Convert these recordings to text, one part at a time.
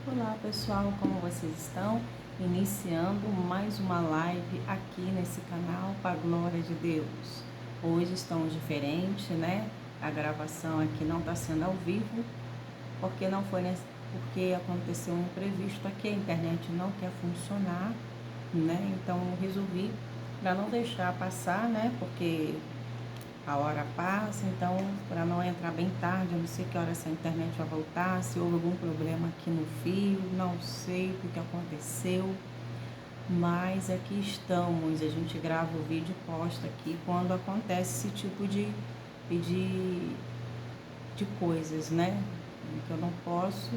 Olá pessoal, como vocês estão? Iniciando mais uma live aqui nesse canal para a glória de Deus. Hoje estamos diferente, né? A gravação aqui não está sendo ao vivo, porque não foi porque aconteceu um imprevisto aqui, a internet não quer funcionar, né? Então eu resolvi para não deixar passar, né? Porque a hora passa, então para não entrar bem tarde, eu não sei que hora essa internet vai voltar, se houve algum problema aqui no fio, não sei o que aconteceu, mas aqui estamos, a gente grava o vídeo e posta aqui quando acontece esse tipo de, de coisas, né? Que eu não posso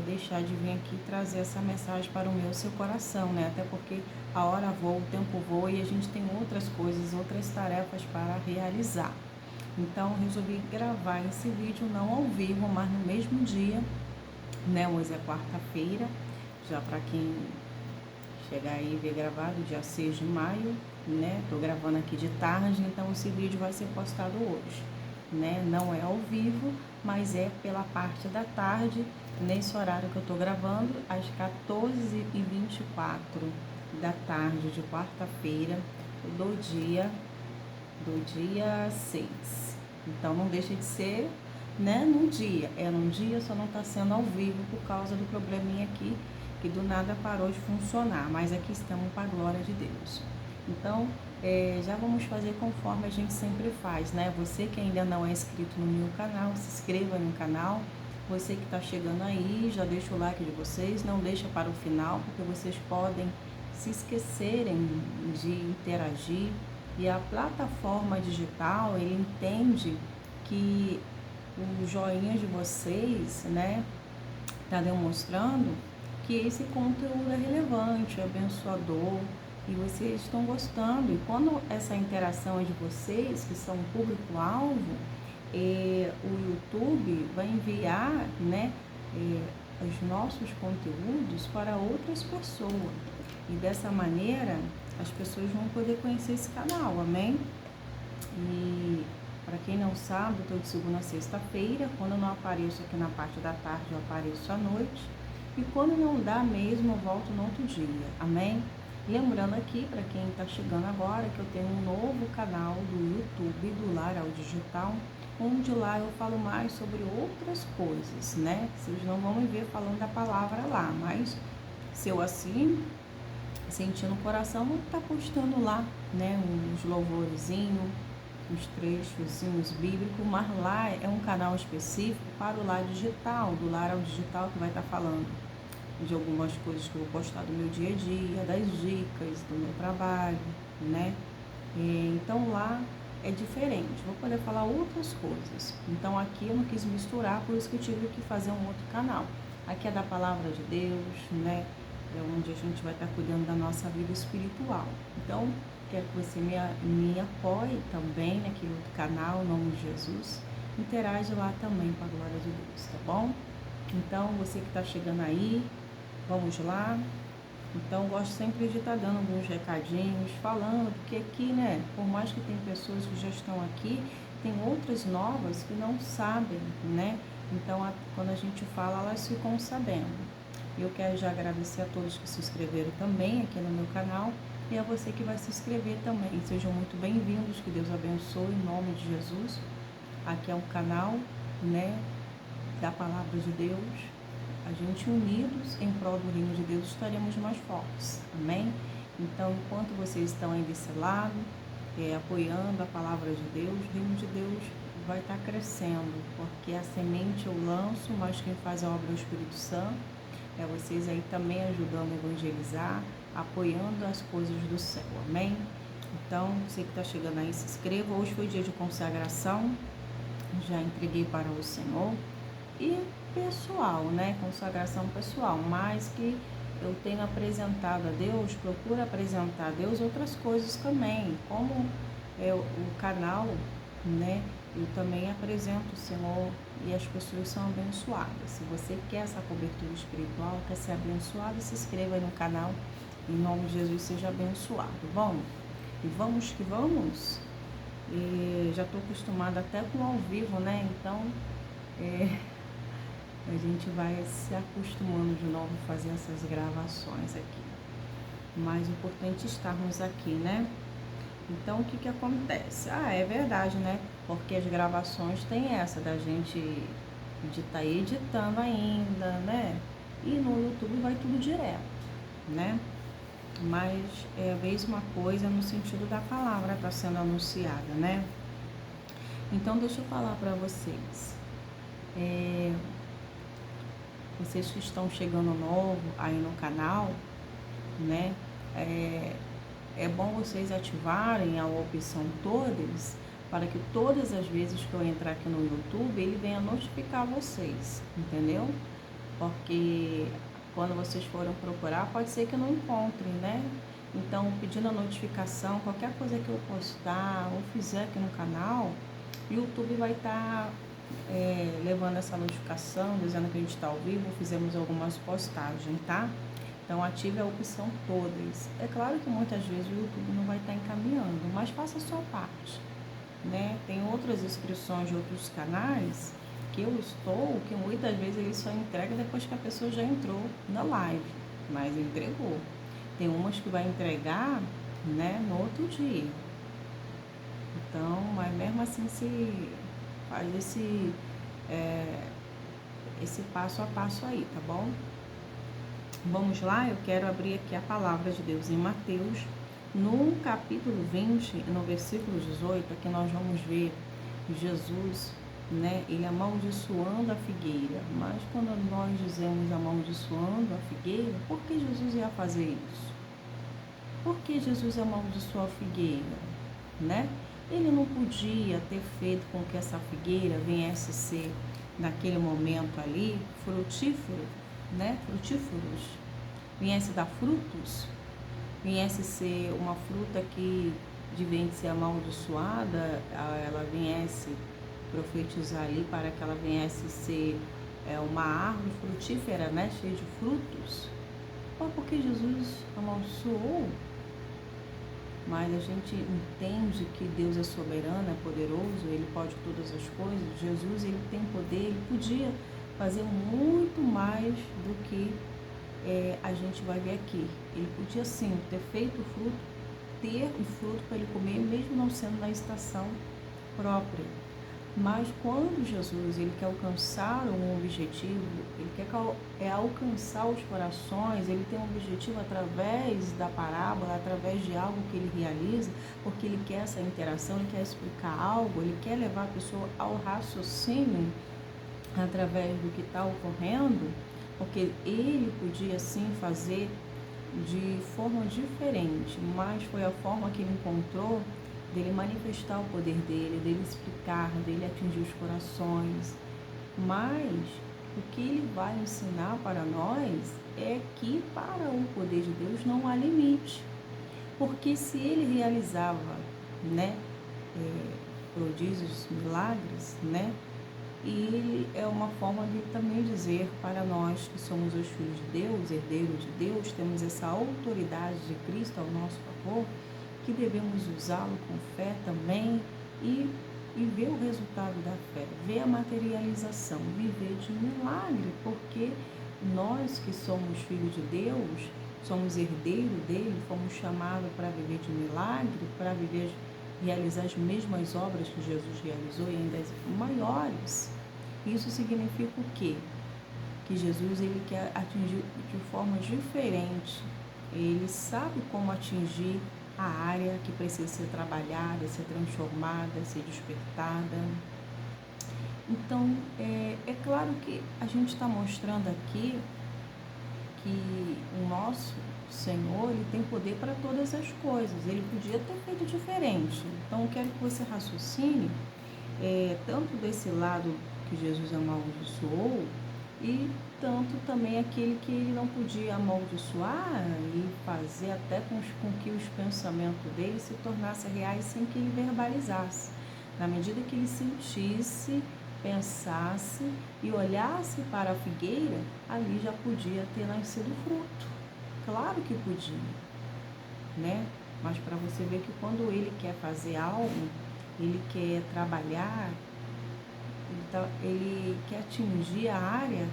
deixar de vir aqui trazer essa mensagem para o meu seu coração, né? Até porque a hora voa, o tempo voa e a gente tem outras coisas, outras tarefas para realizar. Então, resolvi gravar esse vídeo não ao vivo, mas no mesmo dia, né? Hoje é quarta-feira, já para quem chegar aí e ver gravado, dia 6 de maio, né? Tô gravando aqui de tarde, então esse vídeo vai ser postado hoje, né? Não é ao vivo, mas é pela parte da tarde, nesse horário que eu tô gravando, às 14h24 da tarde de quarta-feira, do dia 6. Então não deixa de ser, né, num dia. É num dia, só não está sendo ao vivo por causa do probleminha aqui, que do nada parou de funcionar. Mas aqui estamos para a glória de Deus. Então, já vamos fazer conforme a gente sempre faz, né? Você que ainda não é inscrito no meu canal, se inscreva no canal. Você que está chegando aí, já deixa o like de vocês, não deixa para o final, porque vocês podem se esquecerem de interagir. E a plataforma digital, ele entende que o joinha de vocês, né, está demonstrando que esse conteúdo é relevante, é abençoador e vocês estão gostando. E quando essa interação é de vocês, que são o público-alvo, o YouTube vai enviar, né, os nossos conteúdos para outras pessoas. E dessa maneira, as pessoas vão poder conhecer esse canal, amém? E para quem não sabe, eu estou de segunda a sexta-feira. Quando eu não apareço aqui na parte da tarde, eu apareço à noite. E quando não dá mesmo, eu volto no outro dia, amém? Lembrando aqui, para quem está chegando agora, que eu tenho um novo canal do YouTube, do Lar ao Digital, onde lá eu falo mais sobre outras coisas, né? Vocês não vão me ver falando da palavra lá, mas se eu assim sentir no coração, vou estar postando lá, né? Uns louvorzinhos, uns trechozinhos bíblicos, mas lá é um canal específico para o Lar Digital, do Lar ao Digital, que vai estar falando de algumas coisas que eu vou postar do meu dia a dia, das dicas do meu trabalho, né? Então lá é diferente, vou poder falar outras coisas. Então aqui eu não quis misturar, por isso que eu tive que fazer um outro canal. Aqui é da Palavra de Deus, né? É onde a gente vai estar cuidando da nossa vida espiritual. Então, quero que você me apoie também naquele outro canal, em nome de Jesus. Interage lá também para a glória de Deus, tá bom? Então, você que está chegando aí, vamos lá. Então, gosto sempre de estar dando alguns recadinhos, falando, porque aqui, né, por mais que tem pessoas que já estão aqui, tem outras novas que não sabem, né? Então, quando a gente fala, elas ficam sabendo. Eu quero já agradecer a todos que se inscreveram também aqui no meu canal e a você que vai se inscrever também. Sejam muito bem-vindos, que Deus abençoe em nome de Jesus. Aqui é um canal, né, da Palavra de Deus. A gente unidos em prol do reino de Deus estaremos mais fortes, amém? Então, enquanto vocês estão aí desse lado, apoiando a Palavra de Deus, o reino de Deus vai estar crescendo, porque a semente eu lanço, mas quem faz a obra é o Espírito Santo. Vocês aí também ajudando a evangelizar, apoiando as coisas do céu, amém? Então, você que está chegando aí, se inscreva. Hoje foi dia de consagração, já entreguei para o Senhor. E pessoal, né? Consagração pessoal, mas que eu tenho apresentado a Deus, procuro apresentar a Deus outras coisas também, como o canal, né? Eu também apresento o Senhor e as pessoas são abençoadas. Se você quer essa cobertura espiritual, quer ser abençoado, se inscreva aí no canal. Em nome de Jesus, seja abençoado. Bom, e vamos que vamos. Já estou acostumada até com ao vivo, né? Então, a gente vai se acostumando de novo a fazer essas gravações aqui. Mas o importante é estarmos aqui, né? Então, o que que acontece? É verdade, né? Porque as gravações tem essa da gente de estar editando ainda, né? E no YouTube vai tudo direto, né? Mas é a mesma coisa no sentido da palavra está sendo anunciada, né? Então, deixa eu falar para vocês. Vocês que estão chegando novo aí no canal, né? É bom vocês ativarem a opção todas, para que todas as vezes que eu entrar aqui no YouTube, ele venha notificar vocês, entendeu? Porque quando vocês forem procurar, pode ser que não encontrem, né? Então, pedindo a notificação, qualquer coisa que eu postar ou fizer aqui no canal, o YouTube vai estar levando essa notificação, dizendo que a gente está ao vivo, fizemos algumas postagens, tá? Então, ative a opção todas. É claro que muitas vezes o YouTube não vai estar encaminhando, mas faça a sua parte, né? Tem outras inscrições de outros canais que eu estou, que muitas vezes ele só entrega depois que a pessoa já entrou na live, mas entregou. Tem umas que vai entregar, né, no outro dia. Então, mas mesmo assim se faz esse passo a passo aí, tá bom? Vamos lá, eu quero abrir aqui a palavra de Deus em Mateus, no capítulo 20, no versículo 18, aqui nós vamos ver Jesus, né, ele amaldiçoando a figueira. Mas quando nós dizemos amaldiçoando a figueira, por que Jesus ia fazer isso? Por que Jesus amaldiçoou a figueira, né? Ele não podia ter feito com que essa figueira viesse ser, naquele momento ali, frutífero, né? Frutíferos, viesse dar frutos, viesse ser uma fruta que, de vez de ser amaldiçoada, ela viesse profetizar ali para que ela viesse ser uma árvore frutífera, né? Cheia de frutos. Ou porque Jesus amaldiçoou? Mas a gente entende que Deus é soberano, é poderoso, Ele pode todas as coisas. Jesus, Ele tem poder, Ele podia fazer muito mais do que a gente vai ver aqui. Ele podia sim ter feito o fruto, ter o fruto para ele comer, mesmo não sendo na estação própria. Mas quando Jesus ele quer alcançar um objetivo, ele quer alcançar os corações, ele tem um objetivo através da parábola, através de algo que ele realiza, porque ele quer essa interação, ele quer explicar algo, ele quer levar a pessoa ao raciocínio através do que está ocorrendo, porque ele podia sim fazer de forma diferente, mas foi a forma que ele encontrou dele manifestar o poder dele explicar, dele atingir os corações. Mas o que ele vai ensinar para nós é que para o poder de Deus não há limite. Porque se ele realizava, né, prodígios, milagres, né, e ele é uma forma de também dizer para nós que somos os filhos de Deus, herdeiros de Deus, temos essa autoridade de Cristo ao nosso favor, que devemos usá-lo com fé também e ver o resultado da fé, ver a materialização, viver de milagre, porque nós que somos filhos de Deus, somos herdeiros dele, fomos chamados para viver de milagre, para viver, realizar as mesmas obras que Jesus realizou e ainda maiores. Isso significa o quê? Que Jesus ele quer atingir de forma diferente. Ele sabe como atingir a área que precisa ser trabalhada, ser transformada, ser despertada. Então, é claro que a gente está mostrando aqui que o nosso Senhor ele tem poder para todas as coisas. Ele podia ter feito diferente. Então, eu quero que você raciocine tanto desse lado que Jesus amaldiçoou e tanto também aquele que ele não podia amaldiçoar e fazer até com que os pensamentos dele se tornassem reais sem que ele verbalizasse. Na medida que ele sentisse, pensasse e olhasse para a figueira, ali já podia ter nascido fruto. Claro que podia, né? Mas para você ver que quando ele quer fazer algo, ele quer trabalhar, ele ele quer atingir a área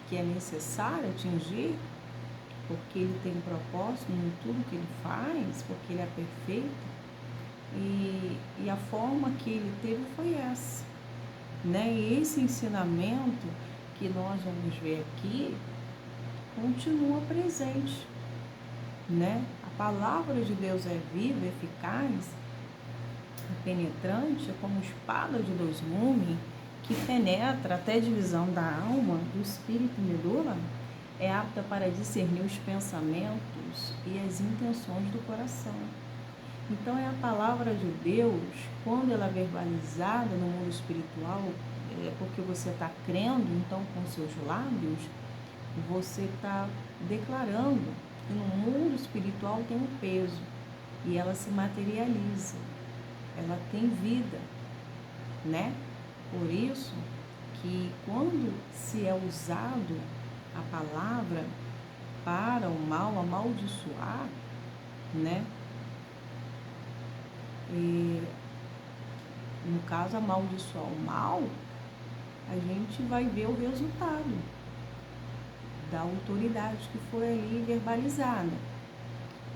que é necessário atingir, porque ele tem propósito em tudo que ele faz, porque ele é perfeito. E a forma que ele teve foi essa, né? E esse ensinamento que nós vamos ver aqui continua presente, né? A palavra de Deus é viva, eficaz, penetrante, é como espada de dois gumes, que penetra até a divisão da alma, do espírito e medula, é apta para discernir os pensamentos e as intenções do coração. Então é a palavra de Deus, quando ela é verbalizada no mundo espiritual, é porque você está crendo, então com seus lábios, você está declarando que no mundo espiritual tem um peso e ela se materializa, ela tem vida, né? Por isso que quando se é usado a palavra para o mal, amaldiçoar, né? E, no caso, amaldiçoar o mal, a gente vai ver o resultado da autoridade que foi ali verbalizada,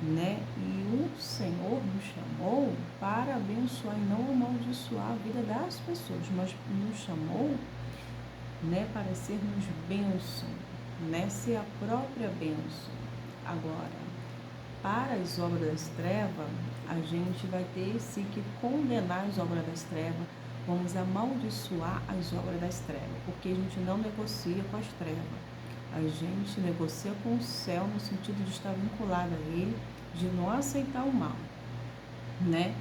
né? E o Senhor nos chamou para abençoar e não amaldiçoar a vida das pessoas, mas nos chamou, né, para sermos bênção, né? Ser a própria bênção. Agora, para as obras das trevas, a gente vai ter sim que condenar as obras das trevas, vamos amaldiçoar as obras das trevas, porque a gente não negocia com as trevas, a gente negocia com o céu no sentido de estar vinculado a ele, de não aceitar o mal, né?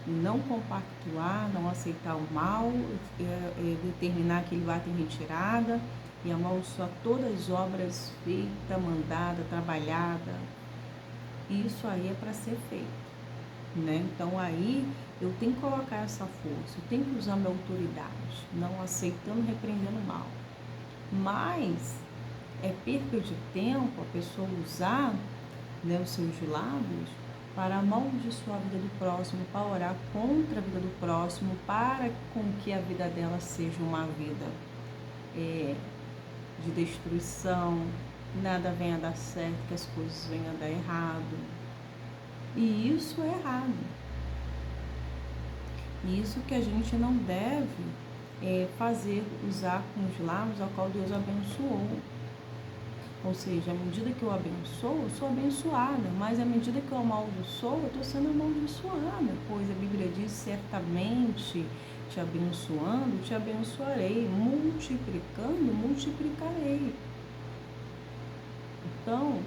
Não compactuar, não aceitar o mal, determinar que ele vai ter retirada e amaldiçoar todas as obras feitas, mandadas, trabalhadas. Isso aí é para ser feito, né? Então aí eu tenho que colocar essa força, eu tenho que usar minha autoridade, não aceitando, repreendendo o mal. Mas é perda de tempo a pessoa usar, né, os seus lábios para amaldiçoar a vida do próximo, para orar contra a vida do próximo, para com que a vida dela seja uma vida de destruição, nada venha a dar certo, que as coisas venham a dar errado. E isso é errado. Isso que a gente não deve fazer, usar com os lábios ao qual Deus abençoou. Ou seja, à medida que eu abençoo, eu sou abençoada, mas à medida que eu amaldiçoo, eu estou sendo amaldiçoada, pois a Bíblia diz: certamente te abençoando, te abençoarei, multiplicando, multiplicarei. Então,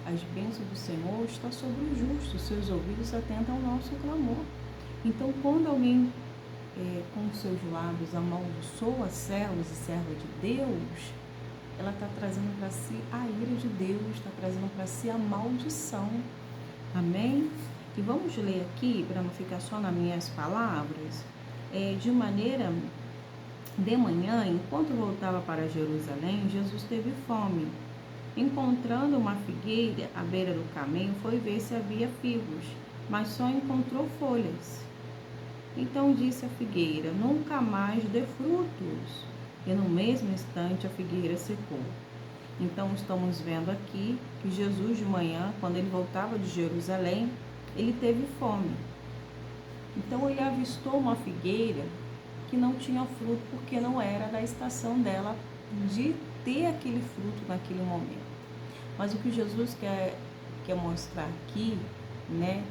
as bênçãos do Senhor estão sobre os justos, seus ouvidos atentam ao nosso clamor. Então, quando alguém com seus lábios amaldiçoa servos e servas de Deus, ela está trazendo para si a ira de Deus, está trazendo para si a maldição. Amém? E vamos ler aqui, para não ficar só nas minhas palavras, de maneira, de manhã, enquanto voltava para Jerusalém, Jesus teve fome. Encontrando uma figueira à beira do caminho, foi ver se havia figos, mas só encontrou folhas. Então disse a figueira: nunca mais dê frutos. E no mesmo instante a figueira secou. Então estamos vendo aqui que Jesus de manhã, quando ele voltava de Jerusalém, ele teve fome. Então ele avistou uma figueira que não tinha fruto, porque não era da estação dela de ter aquele fruto naquele momento. Mas o que Jesus quer mostrar aqui, né,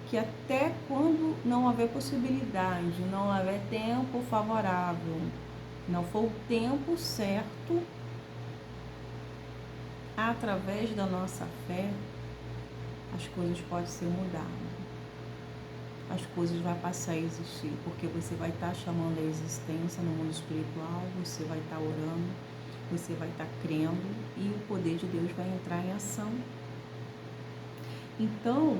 que até quando não houver possibilidade, não houver tempo favorável, não for o tempo certo, através da nossa fé, as coisas podem ser mudadas. As coisas vão passar a existir, porque você vai estar chamando a existência no mundo espiritual, você vai estar orando, você vai estar crendo e o poder de Deus vai entrar em ação. Então,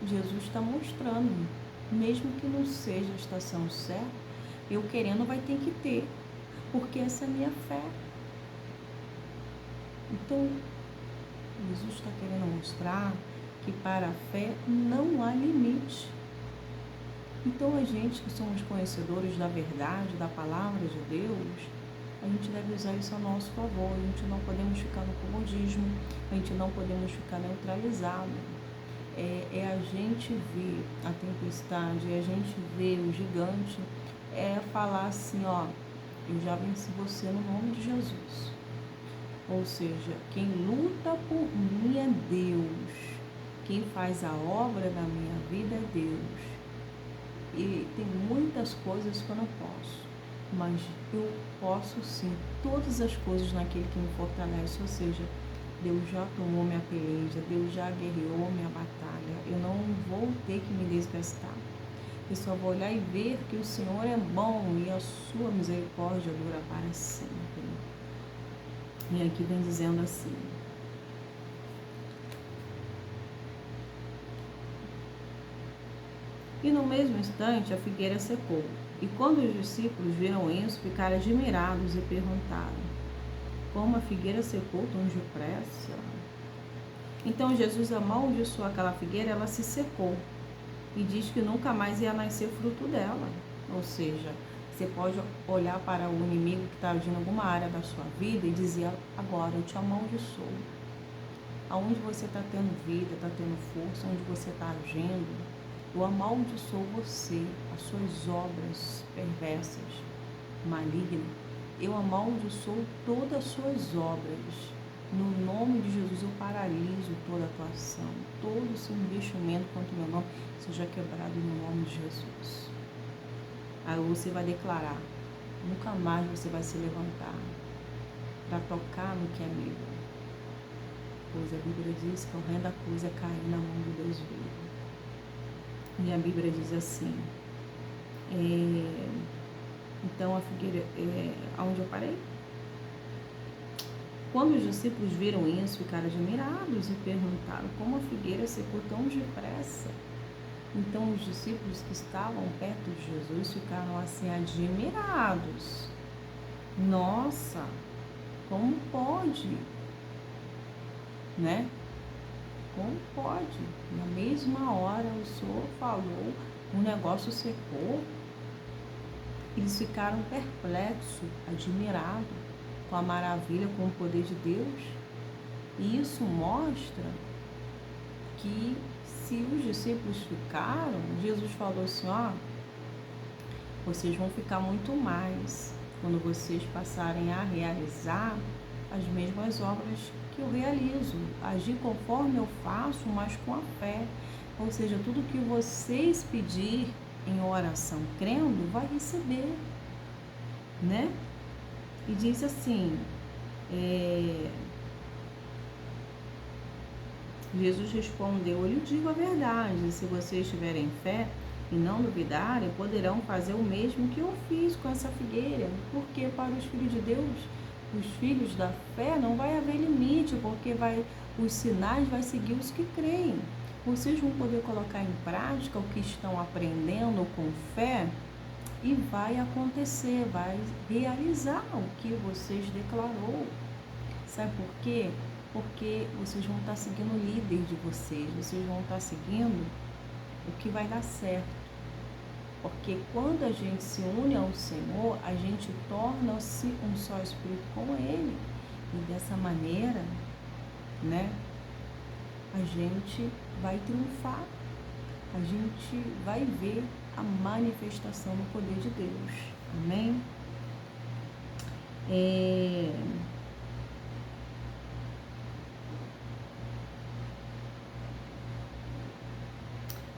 Jesus está mostrando, mesmo que não seja a estação certa, eu querendo vai ter que ter, porque essa é a minha fé. Então, Jesus está querendo mostrar que para a fé não há limite. Então, a gente que somos conhecedores da verdade, da palavra de Deus, a gente deve usar isso a nosso favor. A gente não podemos ficar no comodismo, a gente não podemos ficar neutralizado. A gente ver a tempestade, a gente ver o gigante, falar assim, ó, eu já venci você no nome de Jesus. Ou seja, quem luta por mim é Deus. Quem faz a obra na minha vida é Deus. E tem muitas coisas que eu não posso, mas eu posso sim todas as coisas naquele que me fortalece. Ou seja, Deus já tomou minha peleja, Deus já guerreou minha batalha. Eu não vou ter que me desgastar. Eu só vou olhar e ver que o Senhor é bom e a sua misericórdia dura para sempre. E aqui vem dizendo assim: e no mesmo instante a figueira secou. E quando os discípulos viram isso, ficaram admirados e perguntaram: como a figueira secou tão depressa? Então Jesus amaldiçoou aquela figueira, ela se secou. E diz que nunca mais ia nascer fruto dela. Ou seja, você pode olhar para o inimigo que está agindo em alguma área da sua vida e dizer: agora eu te amaldiçoo. Aonde você está tendo vida, está tendo força, onde você está agindo, eu amaldiçoo você, as suas obras perversas, malignas. Eu amaldiçoo todas as suas obras. No nome de Jesus, eu paraliso toda a tua ação. Todo o seu investimento contra o meu nome seja quebrado no nome de Jesus. Aí você vai declarar: nunca mais você vai se levantar para tocar no que é meu. Pois a Bíblia diz que a horrenda coisa é cair na mão do Deus vivo. E a Bíblia diz assim, então a figueira, aonde eu parei? Quando os discípulos viram isso, ficaram admirados e perguntaram: como a figueira secou tão depressa? Então os discípulos que estavam perto de Jesus ficaram assim admirados. Nossa, como pode? Né? Como pode? Na mesma hora o Senhor falou, o negócio secou. Eles ficaram perplexos, admirados com a maravilha, com o poder de Deus. E isso mostra que se os discípulos ficaram, Jesus falou assim, ó, vocês vão ficar muito mais quando vocês passarem a realizar as mesmas obras que eu realizo, agir conforme eu faço, mas com a fé. Ou seja, tudo que vocês pedir em oração, crendo, vai receber, né? E diz assim, Jesus respondeu: eu lhe digo a verdade, se vocês tiverem fé e não duvidarem, poderão fazer o mesmo que eu fiz com essa figueira, porque para os filhos de Deus, os filhos da fé, não vai haver limite, porque os sinais vai seguir os que creem. Vocês vão poder colocar em prática o que estão aprendendo com fé e vai acontecer, vai realizar o que vocês declarou. Sabe por quê? Porque vocês vão estar seguindo o líder de vocês vão estar seguindo o que vai dar certo. Porque quando a gente se une ao Senhor, a gente torna-se um só espírito com Ele. E dessa maneira, né, a gente vai triunfar. A gente vai ver a manifestação do poder de Deus. Amém?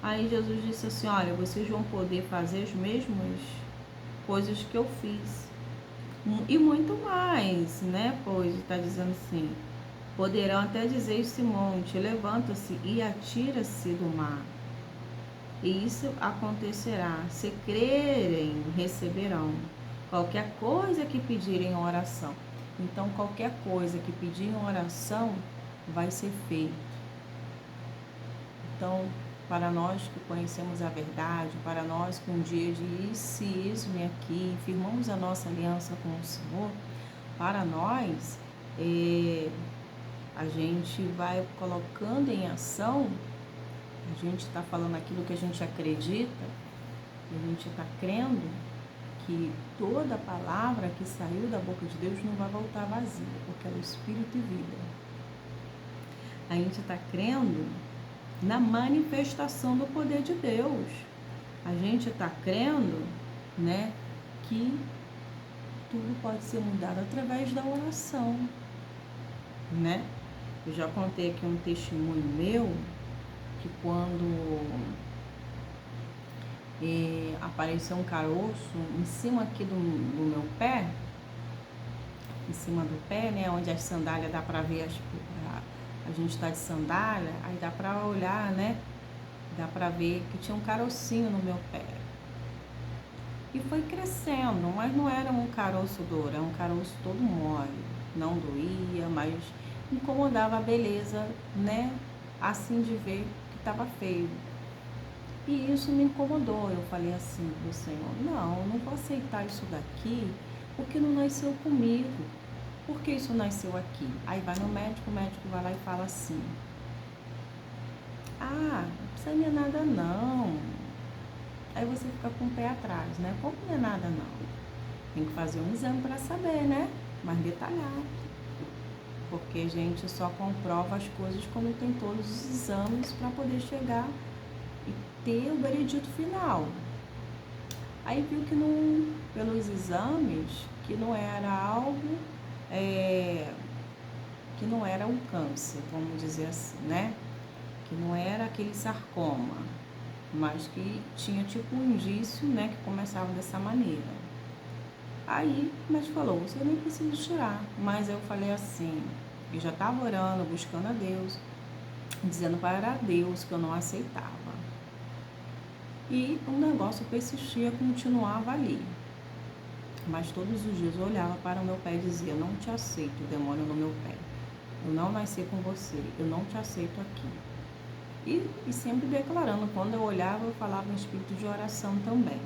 Aí Jesus disse assim, olha, vocês vão poder fazer as mesmas coisas que eu fiz. E muito mais, né? Pois está dizendo assim, poderão até dizer esse monte, levanta-se e atira-se do mar. E isso acontecerá. Se crerem, receberão. Qualquer coisa que pedirem em oração. Então, qualquer coisa que pedirem em oração vai ser feito. Então, para nós que conhecemos a verdade, para nós que um dia disse-me aqui, firmamos a nossa aliança com o Senhor, para nós, a gente vai colocando em ação, a gente está falando aquilo que a gente acredita, E a gente está crendo que toda palavra que saiu da boca de Deus não vai voltar vazia, porque ela é o Espírito e vida. A gente está crendo na manifestação do poder de Deus. A gente está crendo, né, que tudo pode ser mudado através da oração, né? Eu já contei aqui um testemunho meu, que quando apareceu um caroço em cima aqui do meu pé, em cima do pé, né, onde as sandálias dá pra ver, a gente tá de sandália, aí dá pra olhar, né, dá pra ver que tinha um carocinho no meu pé. E foi crescendo, mas não era um caroço duro, era um caroço todo mole, não doía, mas incomodava a beleza, né, assim de ver que tava feio. E isso me incomodou. Eu falei assim pro Senhor, não, eu não vou aceitar isso daqui, porque não nasceu comigo. Por que isso nasceu aqui? Aí vai no médico, o médico vai lá e fala assim, não precisa nem nada não. Aí você fica com o pé atrás, né? Como não é nada não? Tem que fazer um exame para saber, né? Mais detalhado. Porque a gente só comprova as coisas quando tem todos os exames para poder chegar e ter o veredito final. Aí viu que não, pelos exames, que não era algo, que não era um câncer, vamos dizer assim, né? Que não era aquele sarcoma, mas que tinha tipo um indício, né, que começava dessa maneira. Aí o médico falou, você nem precisa tirar. Mas eu falei assim, eu já estava orando, buscando a Deus, dizendo para Deus que eu não aceitava. E o negócio persistia, continuava ali. Mas todos os dias eu olhava para o meu pé e dizia, eu não te aceito, demônio no meu pé. Eu não nasci com você, eu não te aceito aqui. E sempre declarando, quando eu olhava, eu falava em espírito de oração também.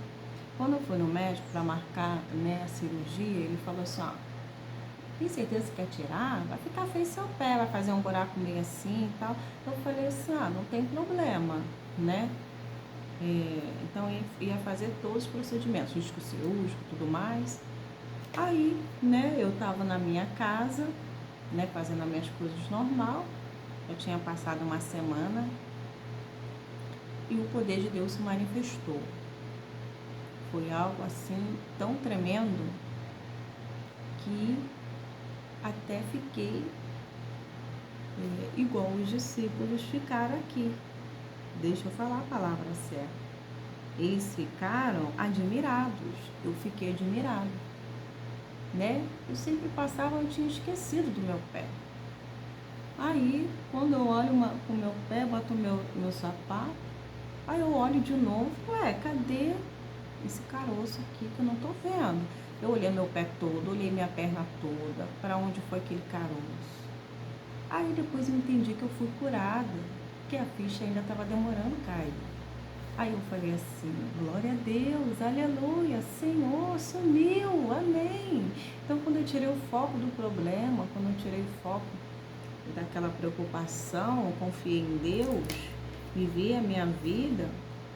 Quando eu fui no médico para marcar, né, a cirurgia, ele falou assim, tem certeza que quer tirar? Vai ficar feio seu pé, vai fazer um buraco meio assim e tal. Eu falei assim, não tem problema, né? Então ia fazer todos os procedimentos, risco cirúrgico, tudo mais. Aí, né, eu tava na minha casa, né, fazendo as minhas coisas normal. Eu tinha passado uma semana e o poder de Deus se manifestou. Foi algo assim tão tremendo que até fiquei igual os discípulos ficaram aqui. Deixa eu falar a palavra certa. Eles ficaram admirados. Eu fiquei admirado, né? Eu sempre passava, eu tinha esquecido do meu pé. Aí, quando eu olho o meu pé, boto o meu sapato, aí eu olho de novo, cadê esse caroço aqui que eu não tô vendo? Eu olhei meu pé todo, olhei minha perna toda, para onde foi aquele caroço? Aí depois eu entendi que eu fui curada, que a ficha ainda estava demorando a cair. Aí eu falei assim, glória a Deus, aleluia, Senhor, sumiu, amém. Então quando eu tirei o foco do problema, quando eu tirei o foco daquela preocupação, eu confiei em Deus, vivi a minha vida,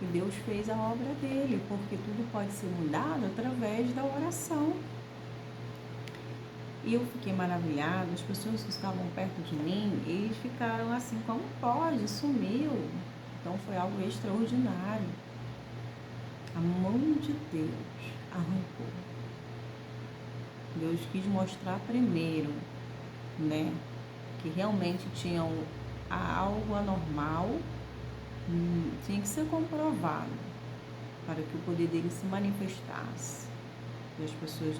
e Deus fez a obra dele, porque tudo pode ser mudado através da oração. E eu fiquei maravilhada, as pessoas que estavam perto de mim, eles ficaram assim, como pode? Sumiu. Então foi algo extraordinário. A mão de Deus arrancou. Deus quis mostrar primeiro, né, que realmente tinha algo anormal, tinha que ser comprovado para que o poder dele se manifestasse. E as pessoas